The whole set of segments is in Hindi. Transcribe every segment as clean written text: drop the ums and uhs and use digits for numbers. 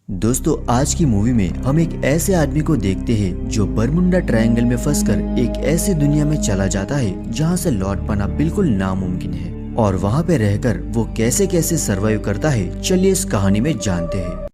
दोस्तों, आज की मूवी में हम एक ऐसे आदमी को देखते हैं जो बरमुंडा ट्रायंगल में फंसकर एक ऐसी दुनिया में चला जाता है जहां से लौट पाना बिल्कुल नामुमकिन है और वहां पे रहकर वो कैसे कैसे सरवाइव करता है, चलिए इस कहानी में जानते हैं।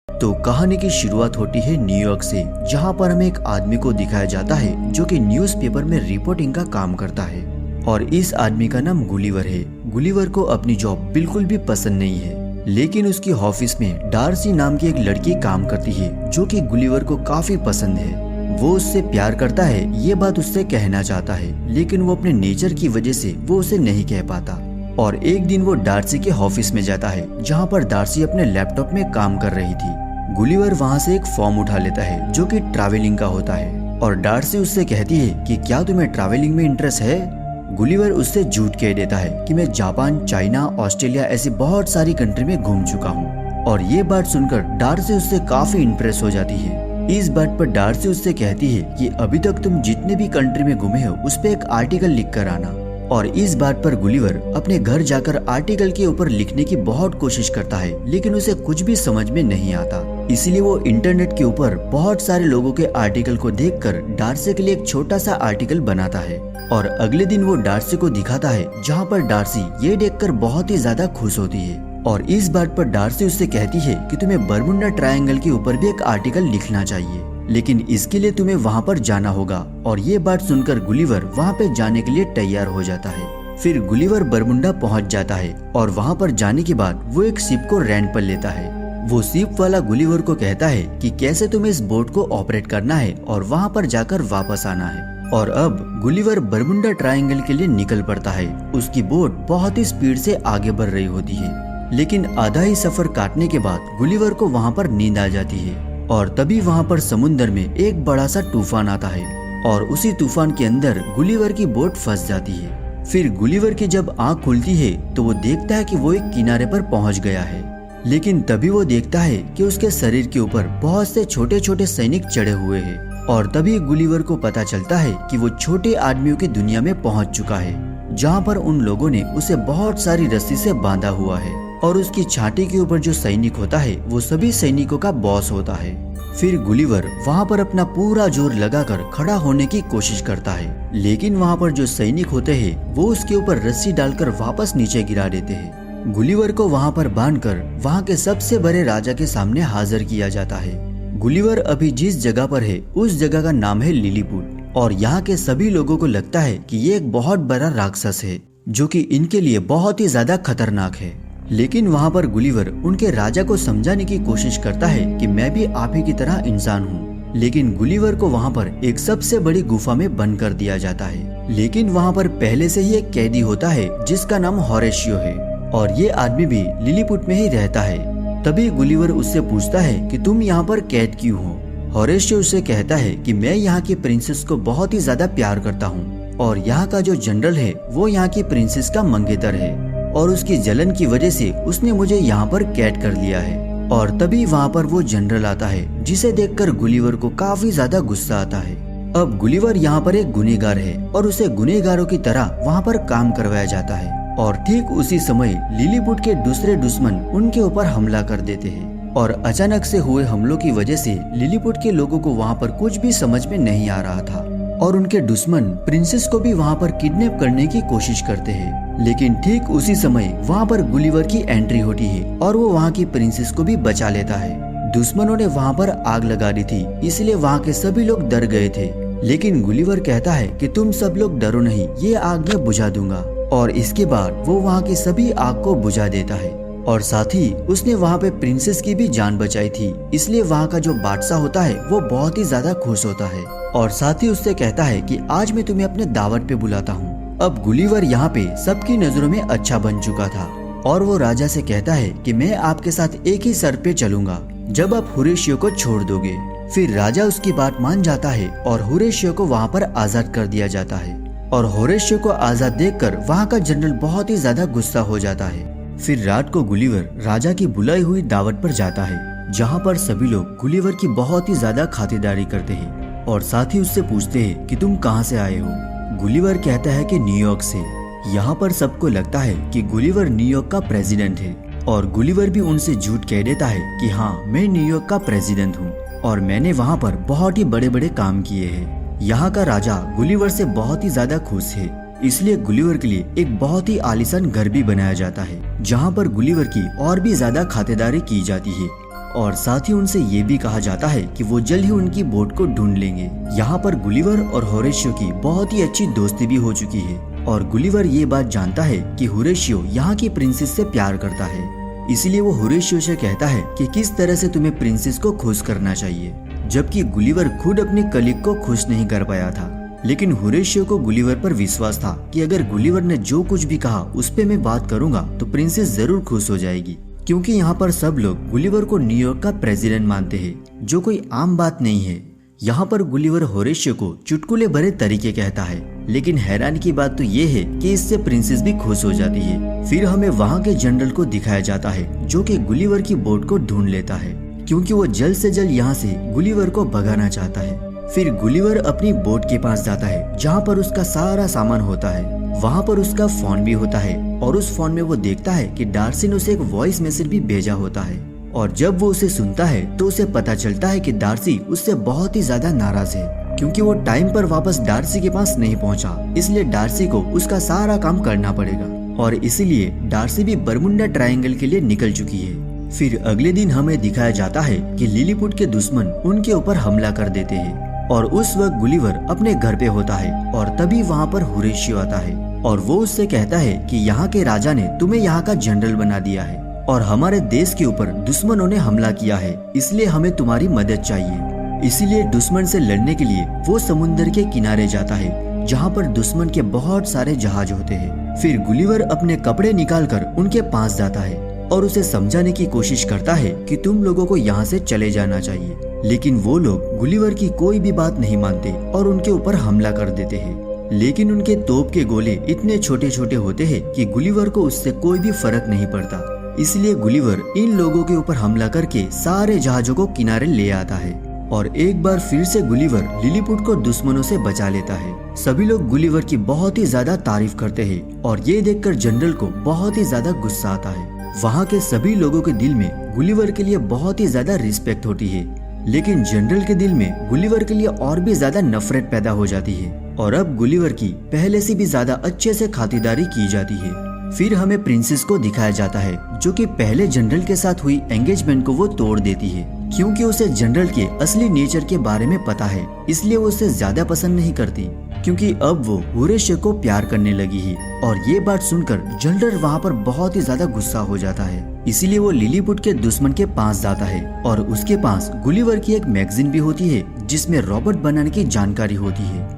तो कहानी की शुरुआत होती है न्यूयॉर्क से, जहां पर हमें एक आदमी को दिखाया जाता है जो कि न्यूज़पेपर में रिपोर्टिंग का काम करता है और इस आदमी का नाम गुलिवर है। गुलिवर को अपनी जॉब बिल्कुल भी पसंद नहीं है, लेकिन उसकी ऑफिस में डार्सी नाम की एक लड़की काम करती है जो कि गुलिवर को काफी पसंद है। वो उससे प्यार करता है, ये बात उससे कहना चाहता है, लेकिन वो अपने नेचर की वजह से वो उसे नहीं कह पाता। और एक दिन वो डार्सी के ऑफिस में जाता है जहाँ पर डार्सी अपने लैपटॉप में काम कर रही थी। गुलिवर वहाँ से एक फॉर्म उठा लेता है जो कि ट्रैवलिंग का होता है और डार्सी उससे कहती है कि क्या तुम्हें ट्रैवलिंग में इंटरेस्ट है। गुलिवर उससे झूठ कह देता है कि मैं जापान, चाइना, ऑस्ट्रेलिया ऐसी बहुत सारी कंट्री में घूम चुका हूँ। और ये बात सुनकर डार्सी उससे काफी इंप्रेस हो जाती है। इस बात पर डार्सी उससे कहती है कि अभी तक तुम जितने भी कंट्री में घूमे हो उस पे एक आर्टिकल लिख कर आना। और इस बात पर गुलिवर अपने घर जाकर आर्टिकल के ऊपर लिखने की बहुत कोशिश करता है, लेकिन उसे कुछ भी समझ में नहीं आता। इसलिए वो इंटरनेट के ऊपर बहुत सारे लोगों के आर्टिकल को देखकर डार्सी के लिए एक छोटा सा आर्टिकल बनाता है और अगले दिन वो डार्सी को दिखाता है, जहाँ पर डार्सी ये देखकर बहुत ही ज्यादा खुश होती है। और इस बात पर डार्सी उससे कहती है कि तुम्हें बरमुंडा ट्रायंगल के ऊपर भी एक आर्टिकल लिखना चाहिए, लेकिन इसके लिए तुम्हें वहाँ पर जाना होगा। और ये बात सुनकर गुलिवर वहाँ पे जाने के लिए तैयार हो जाता है। फिर गुलिवर बरमुंडा पहुँच जाता है और वहाँ पर जाने के बाद वो एक शिप को रेंट पर लेता है। वो शिप वाला गुलिवर को कहता है कि कैसे तुम्हें इस बोट को ऑपरेट करना है और वहाँ पर जाकर वापस आना है। और अब गुलिवर बरमुंडा ट्रायंगल के लिए निकल पड़ता है। उसकी बोट बहुत ही स्पीड से आगे बढ़ रही होती है, लेकिन आधा ही सफर काटने के बाद गुलिवर को वहाँ पर नींद आ जाती है। और तभी वहाँ पर समुद्र में एक बड़ा सा तूफान आता है और उसी तूफान के अंदर गुलिवर की बोट फंस जाती है। फिर गुलिवर की जब आँख खुलती है तो वो देखता है कि वो एक किनारे पर पहुँच गया है, लेकिन तभी वो देखता है कि उसके शरीर के ऊपर बहुत से छोटे छोटे सैनिक चढ़े हुए हैं। और तभी गुलिवर को पता चलता है कि वो छोटे आदमियों की दुनिया में पहुंच चुका है, जहां पर उन लोगों ने उसे बहुत सारी रस्सी से बांधा हुआ है और उसकी छाती के ऊपर जो सैनिक होता है वो सभी सैनिकों का बॉस होता है। फिर गुलिवर वहां पर अपना पूरा जोर लगाकर खड़ा होने की कोशिश करता है, लेकिन वहां पर जो सैनिक होते हैं वो उसके ऊपर रस्सी डालकर वापस नीचे गिरा देते हैं। गुलिवर को वहां पर बांधकर वहां के सबसे बड़े राजा के सामने हाजिर किया जाता है। गुलिवर अभी जिस जगह पर है उस जगह का नाम है लिलीपुट और यहाँ के सभी लोगों को लगता है कि ये एक बहुत बड़ा राक्षस है जो कि इनके लिए बहुत ही ज्यादा खतरनाक है। लेकिन वहाँ पर गुलिवर उनके राजा को समझाने की कोशिश करता है कि मैं भी आप ही की तरह इंसान हूँ, लेकिन गुलिवर को वहाँ पर एक सबसे बड़ी गुफा में बंद कर दिया जाता है। लेकिन वहाँ पर पहले से ही एक कैदी होता है जिसका नाम होरेशियो है और ये आदमी भी लिलीपुट में ही रहता है। तभी गुलिवर उससे पूछता है कि तुम यहाँ पर कैद क्यों हो। होरेशियो उसे कहता है कि मैं यहाँ की प्रिंसेस को बहुत ही ज्यादा प्यार करता हूँ और यहाँ का जो जनरल है वो यहाँ की प्रिंसेस का मंगेतर है और उसकी जलन की वजह से उसने मुझे यहाँ पर कैद कर लिया है। और तभी वहाँ पर वो जनरल आता है जिसे देखकर गुलिवर को काफी ज्यादा गुस्सा आता है। अब गुलिवर यहाँ पर एक गुनहगार है और उसे गुनहगारों की तरह वहाँ पर काम करवाया जाता है और ठीक उसी समय लिलीपुट के दूसरे दुश्मन उनके ऊपर हमला कर देते हैं। और अचानक से हुए हमलों की वजह से लिलीपुट के लोगों को वहाँ पर कुछ भी समझ में नहीं आ रहा था और उनके दुश्मन प्रिंसेस को भी वहाँ पर किडनैप करने की कोशिश करते हैं। लेकिन ठीक उसी समय वहाँ पर गुलिवर की एंट्री होती है और वो वहाँ की प्रिंसेस को भी बचा लेता है। दुश्मनों ने वहाँ पर आग लगा दी थी, इसलिए वहाँ के सभी लोग डर गए थे, लेकिन गुलिवर कहता है कि तुम सब लोग डरो नहीं, ये आग मैं बुझा दूंगा। और इसके बाद वो वहाँ की सभी आग को बुझा देता है और साथ ही उसने वहाँ पे प्रिंसेस की भी जान बचाई थी, इसलिए वहाँ का जो बादशाह होता है वो बहुत ही ज्यादा खुश होता है और साथ ही उससे कहता है कि आज मैं तुम्हें अपने दावत पे बुलाता हूँ। अब गुलिवर यहाँ पे सबकी नजरों में अच्छा बन चुका था और वो राजा से कहता है कि मैं आपके साथ एक ही शर्त पे चलूंगा, जब आप होरेशियो को छोड़ दोगे। फिर राजा उसकी बात मान जाता है और होरेशियो को वहाँ पर आजाद कर दिया जाता है और होरेशियो को आजाद देखकर वहाँ का जनरल बहुत ही ज्यादा गुस्सा हो जाता है। फिर रात को गुलिवर राजा की बुलाई हुई दावत पर जाता है, जहाँ पर सभी लोग गुलिवर की बहुत ही ज्यादा खातिरदारी करते हैं और साथ ही उससे पूछते हैं कि तुम कहाँ से आए हो। गुलिवर कहता है कि न्यूयॉर्क से। यहाँ पर सबको लगता है कि गुलिवर न्यूयॉर्क का प्रेसिडेंट है, और गुलिवर भी उनसे झूठ कह देता है कि हाँ, मैं न्यूयॉर्क का प्रेसिडेंट हूँ और मैंने वहाँ पर बहुत ही बड़े बड़े काम किए हैं। यहाँ का राजा गुलिवर से बहुत ही ज्यादा खुश है, इसलिए गुलिवर के लिए एक बहुत ही आलीशान घर भी बनाया जाता है जहाँ पर गुलिवर की और भी ज्यादा खातिरदारी की जाती है और साथ ही उनसे ये भी कहा जाता है कि वो जल्द ही उनकी बोट को ढूंढ लेंगे। यहाँ पर गुलिवर और होरेशियो की बहुत ही अच्छी दोस्ती भी हो चुकी है और गुलिवर ये बात जानता है कि होरेशियो यहाँ की प्रिंसेस से प्यार करता है, इसलिए वो होरेशियो से कहता है कि किस तरह से तुम्हें प्रिंसेस को खुश करना चाहिए, जबकि गुलिवर खुद अपने कलीग को खुश नहीं कर पाया था। लेकिन होरेशियो को गुलिवर पर विश्वास था कि अगर गुलिवर ने जो कुछ भी कहा उस पे मैं बात करूंगा तो प्रिंसेस जरूर खुश हो जाएगी, क्योंकि यहाँ पर सब लोग गुलिवर को न्यूयॉर्क का प्रेसिडेंट मानते हैं, जो कोई आम बात नहीं है। यहाँ पर गुलिवर होरेशियो को चुटकुले भरे तरीके कहता है, लेकिन हैरानी की बात तो ये है कि इससे प्रिंसेस भी खुश हो जाती है। फिर हमें वहाँ के जनरल को दिखाया जाता है जो कि गुलिवर की बोट को ढूंढ लेता है, क्योंकि वो जल्द से जल्द यहाँ से गुलिवर को भगाना चाहता है। फिर गुलिवर अपनी बोट के पास जाता है जहाँ पर उसका सारा सामान होता है। वहाँ पर उसका फोन भी होता है और उस फोन में वो देखता है कि डार्सी ने उसे एक वॉइस मैसेज भी भेजा होता है और जब वो उसे सुनता है तो उसे पता चलता है कि डार्सी उससे बहुत ही ज्यादा नाराज है, क्योंकि वो टाइम पर वापस डार्सी के पास नहीं पहुंचा, इसलिए डार्सी को उसका सारा काम करना पड़ेगा और इसीलिए डार्सी भी बरमुंडा ट्रायंगल के लिए निकल चुकी है। फिर अगले दिन हमें दिखाया जाता है कि लिलीपुट के दुश्मन उनके ऊपर हमला कर देते हैं और उस वक्त गुलिवर अपने घर पे होता है और तभी वहाँ पर होरेशियो आता है और वो उससे कहता है कि यहाँ के राजा ने तुम्हें यहाँ का जनरल बना दिया है और हमारे देश के ऊपर दुश्मनों ने हमला किया है, इसलिए हमें तुम्हारी मदद चाहिए। इसीलिए दुश्मन से लड़ने के लिए वो समुद्र के किनारे जाता है जहाँ पर दुश्मन के बहुत सारे जहाज होते हैं। फिर गुलिवर अपने कपड़े निकालकर उनके पास जाता है और उसे समझाने की कोशिश करता है कि तुम लोगों को यहाँ से चले जाना चाहिए, लेकिन वो लोग गुलिवर की कोई भी बात नहीं मानते और उनके ऊपर हमला कर देते हैं। लेकिन उनके तोप के गोले इतने छोटे छोटे होते हैं कि गुलिवर को उससे कोई भी फर्क नहीं पड़ता, इसलिए गुलिवर इन लोगों के ऊपर हमला करके सारे जहाजों को किनारे ले आता है और एक बार फिर से गुलिवर लिलीपुट को दुश्मनों से बचा लेता है। सभी लोग गुलिवर की बहुत ही ज्यादा तारीफ करते हैं और ये देखकर जनरल को बहुत ही ज्यादा गुस्सा आता है। वहाँ के सभी लोगों के दिल में गुलिवर के लिए बहुत ही ज्यादा रिस्पेक्ट होती है, लेकिन जनरल के दिल में गुलिवर के लिए और भी ज्यादा नफरत पैदा हो जाती है और अब गुलिवर की पहले से भी ज्यादा अच्छे से खातिरदारी की जाती है। फिर हमें प्रिंसेस को दिखाया जाता है जो कि पहले जनरल के साथ हुई एंगेजमेंट को वो तोड़ देती है, क्योंकि उसे जनरल के असली नेचर के बारे में पता है, इसलिए वो उसे ज्यादा पसंद नहीं करती, क्योंकि अब वो होरेशियो को प्यार करने लगी है। और ये बात सुनकर जनरल वहाँ पर बहुत ही ज्यादा गुस्सा हो जाता है, इसीलिए वो लिलीपुट के दुश्मन के पास जाता है और उसके पास गुलिवर की एक मैगजीन भी होती है जिसमें रॉबर्ट बनाने की जानकारी होती है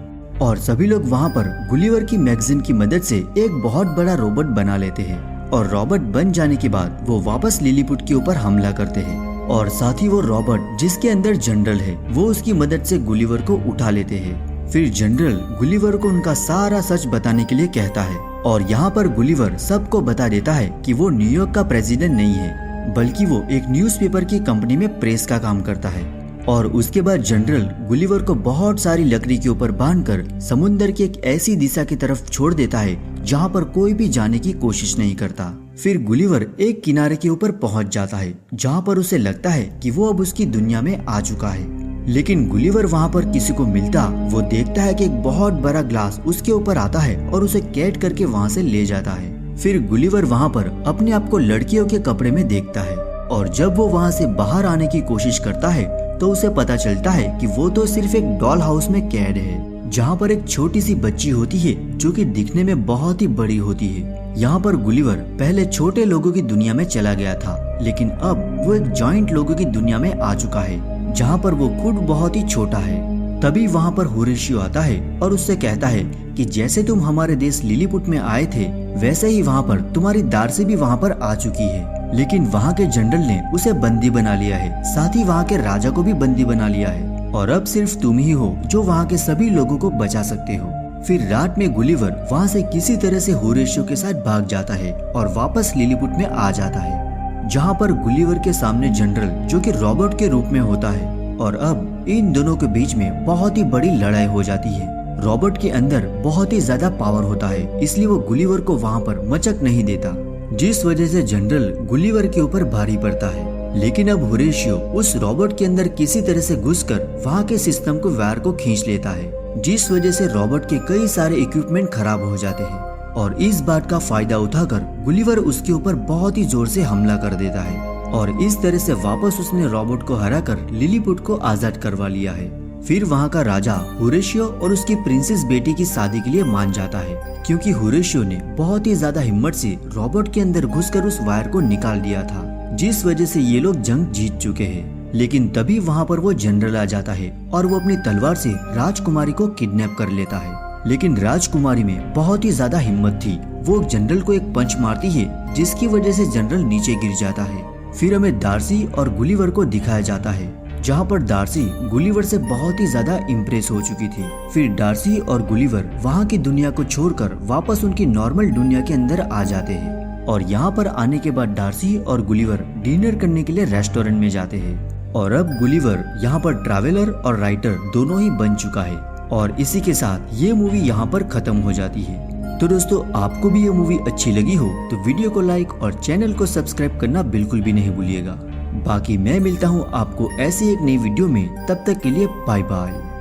और सभी लोग वहाँ पर गुलिवर की मैगजीन की मदद से एक बहुत बड़ा रोबोट बना लेते हैं और रॉबर्ट बन जाने के बाद वो वापस लिलीपुट के ऊपर हमला करते हैं और साथ ही वो रॉबर्ट जिसके अंदर जनरल है वो उसकी मदद से गुलिवर को उठा लेते हैं। फिर जनरल गुलिवर को उनका सारा सच बताने के लिए कहता है और यहाँ पर गुलिवर सबको बता देता है कि वो न्यूयॉर्क का प्रेसिडेंट नहीं है, बल्कि वो एक न्यूज़पेपर की कंपनी में प्रेस का काम करता है। और उसके बाद जनरल गुलिवर को बहुत सारी लकड़ी के ऊपर बांधकर समुद्र की एक ऐसी दिशा की तरफ छोड़ देता है जहाँ पर कोई भी जाने की कोशिश नहीं करता। फिर गुलिवर एक किनारे के ऊपर पहुँच जाता है जहाँ पर उसे लगता है कि वो अब उसकी दुनिया में आ चुका है, लेकिन गुलिवर वहाँ पर किसी को मिलता वो देखता है कि एक बहुत बड़ा ग्लास उसके ऊपर आता है और उसे कैद करके वहाँ से ले जाता है। फिर गुलिवर वहाँ पर अपने आप को लड़कियों के कपड़े में देखता है और जब वो वहाँ से बाहर आने की कोशिश करता है तो उसे पता चलता है कि वो तो सिर्फ एक डॉल हाउस में कैद है जहाँ पर एक छोटी सी बच्ची होती है जो कि दिखने में बहुत ही बड़ी होती है। यहाँ पर गुलिवर पहले छोटे लोगों की दुनिया में चला गया था, लेकिन अब वो एक जॉइंट लोगों की दुनिया में आ चुका है जहाँ पर वो खुद बहुत ही छोटा है। तभी वहाँ पर होरेशियो आता है और उससे कहता है कि जैसे तुम हमारे देश लिलीपुट में आए थे वैसे ही वहाँ पर तुम्हारी डार्सी भी वहाँ पर आ चुकी है, लेकिन वहाँ के जनरल ने उसे बंदी बना लिया है, साथ ही वहाँ के राजा को भी बंदी बना लिया है और अब सिर्फ तुम ही हो जो वहाँ के सभी लोगों को बचा सकते हो। फिर रात में गुलिवर वहाँ से किसी तरह से होरेशियो के साथ भाग जाता है और वापस लिलीपुट में आ जाता है, जहाँ पर गुलिवर के सामने जनरल जो कि रॉबर्ट के रूप में होता है और अब इन दोनों के बीच में बहुत ही बड़ी लड़ाई हो जाती है। रॉबर्ट के अंदर बहुत ही ज्यादा पावर होता है, इसलिए वो गुलिवर को वहाँ पर मचक नहीं देता। जिस वजह से जनरल गुलिवर के ऊपर भारी पड़ता है। लेकिन अब होरेशियो उस रोबोट के अंदर किसी तरह से घुसकर वहाँ के सिस्टम को वायर को खींच लेता है, जिस वजह से रोबोट के कई सारे इक्विपमेंट खराब हो जाते हैं। और इस बात का फायदा उठाकर गुलिवर उसके ऊपर बहुत ही जोर से हमला कर देता है और इस तरह से वापस उसने रोबोट को हराकर लिलीपुट को आजाद करवा लिया है। फिर वहाँ का राजा होरेशियो और उसकी प्रिंसेस बेटी की शादी के लिए मान जाता है, क्योंकि होरेशियो ने बहुत ही ज्यादा हिम्मत से रोबोट के अंदर घुसकर उस वायर को निकाल दिया था, जिस वजह से ये लोग जंग जीत चुके हैं। लेकिन तभी वहाँ पर वो जनरल आ जाता है और वो अपनी तलवार से राजकुमारी को किडनैप कर लेता है। लेकिन राजकुमारी में बहुत ही ज्यादा हिम्मत थी, वो जनरल को एक पंच मारती है, जिसकी वजह से जनरल नीचे गिर जाता है। फिर हमें डार्सी और गुलिवर को दिखाया जाता है, जहाँ पर डार्सी गुलिवर से बहुत ही ज्यादा इम्प्रेस हो चुकी थी। फिर डार्सी और गुलिवर वहाँ की दुनिया को छोड़कर वापस उनकी नॉर्मल दुनिया के अंदर आ जाते हैं और यहाँ पर आने के बाद डार्सी और गुलिवर डिनर करने के लिए रेस्टोरेंट में जाते हैं। और अब गुलिवर यहाँ पर ट्रैवलर और राइटर दोनों ही बन चुका है और इसी के साथ ये मूवी यहाँ पर खत्म हो जाती है। तो दोस्तों, आपको भी ये मूवी अच्छी लगी हो तो वीडियो को लाइक और चैनल को सब्सक्राइब करना बिल्कुल भी नहीं भूलिएगा। बाकी मैं मिलता हूँ आपको ऐसी एक नई वीडियो में, तब तक के लिए बाय बाय।